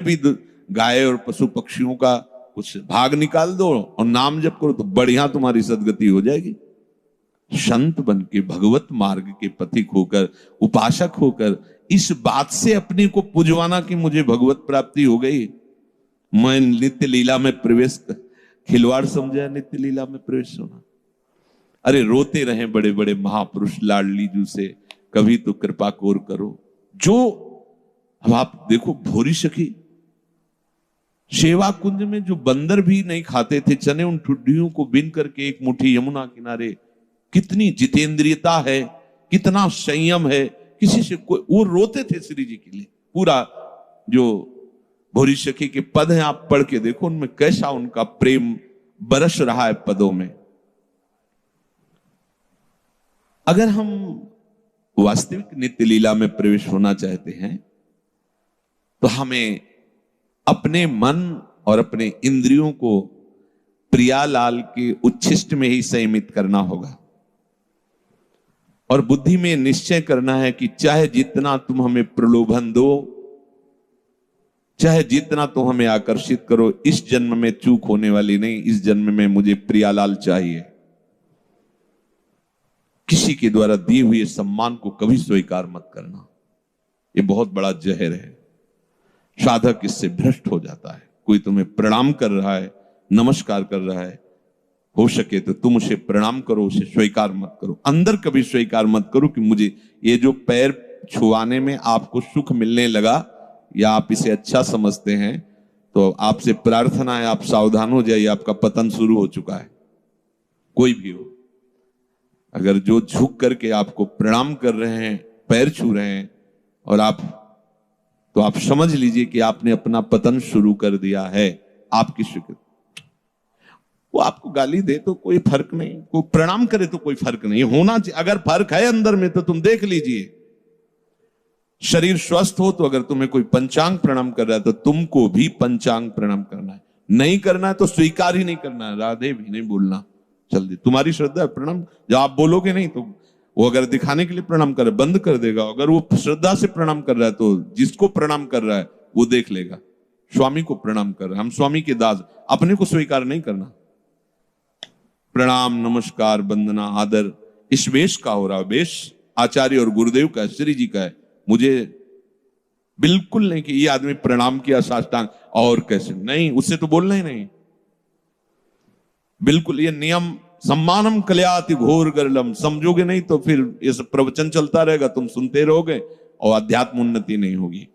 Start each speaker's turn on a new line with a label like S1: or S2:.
S1: भी गाय और पशु पक्षियों का कुछ भाग निकाल दो और नाम जप करो तो बढ़िया तुम्हारी सदगति हो जाएगी। संत बन के भगवत मार्ग के पथिक होकर, उपासक होकर इस बात से अपने को पुजवाना कि मुझे भगवत प्राप्ति हो गई, मैं नित्य लीला में प्रवेश, खिलवाड़ समझा नित्य लीला में प्रवेश होना। अरे रोते रहे बड़े बड़े महापुरुष लाडली जू से, कभी तो कृपा कोर करो। जो अब आप देखो भोरी सखी सेवा कुंज में जो बंदर भी नहीं खाते थे चने, उन ठुड्डियों को बिन करके एक मुट्ठी यमुना किनारे, कितनी जितेंद्रियता है, कितना संयम है, किसी से कोई, वो रोते थे श्री जी के लिए। पूरा जो भोरी सखी के पद हैं आप पढ़ के देखो, उनमें कैसा उनका प्रेम बरस रहा है पदों में। अगर हम वास्तविक नित्य लीला में प्रवेश होना चाहते हैं तो हमें अपने मन और अपने इंद्रियों को प्रियालाल के उच्छिष्ट में ही संयमित करना होगा और बुद्धि में निश्चय करना है कि चाहे जितना तुम हमें प्रलोभन दो, चाहे जितना तुम हमें आकर्षित करो, इस जन्म में चूक होने वाली नहीं। इस जन्म में मुझे प्रियालाल चाहिए। किसी के द्वारा दिए हुए सम्मान को कभी स्वीकार मत करना, ये बहुत बड़ा जहर है। साधक इससे भ्रष्ट हो जाता है। कोई तुम्हें प्रणाम कर रहा है, नमस्कार कर रहा है, हो सके तो तुम उसे प्रणाम करो, उसे स्वीकार मत करो। अंदर कभी स्वीकार मत करो कि मुझे ये जो पैर छुआने में आपको सुख मिलने लगा या आप इसे अच्छा समझते हैं, तो आपसे प्रार्थना है आप सावधान हो जाइए, आपका पतन शुरू हो चुका है। कोई भी हो, अगर जो झुक करके आपको प्रणाम कर रहे हैं, पैर छू रहे हैं और तो आप समझ लीजिए कि आपने अपना पतन शुरू कर दिया है। आपकी स्वीकृति, वो आपको गाली दे तो कोई फर्क नहीं, कोई प्रणाम करे तो कोई फर्क नहीं होना चाहिए। अगर फर्क है अंदर में तो तुम देख लीजिए। शरीर स्वस्थ हो तो अगर तुम्हें कोई पंचांग प्रणाम कर रहा है तो तुमको भी पंचांग प्रणाम करना है। नहीं करना है तो स्वीकार ही नहीं करना है, राधे भी नहीं बोलना। जल्दी तुम्हारी श्रद्धा है, प्रणाम जब आप बोलोगे नहीं तो वो अगर दिखाने के लिए प्रणाम करे बंद कर देगा। अगर वो श्रद्धा से प्रणाम कर रहा है तो जिसको प्रणाम कर रहा है वो देख लेगा। स्वामी को प्रणाम कर रहा है, हम स्वामी के दास, अपने को स्वीकार नहीं करना। प्रणाम, नमस्कार, वंदना, आदर इस वेश का हो रहा है। वेश आचार्य और गुरुदेव का है, श्री जी का है। मुझे बिल्कुल नहीं कि ये आदमी प्रणाम किया साष्टांग और कैसे नहीं, उससे तो बोलना ही नहीं। बिल्कुल ये नियम, सम्मानम कल्याति घोर गरलम, समझोगे नहीं तो फिर ये सब प्रवचन चलता रहेगा, तुम सुनते रहोगे और अध्यात्म उन्नति नहीं होगी।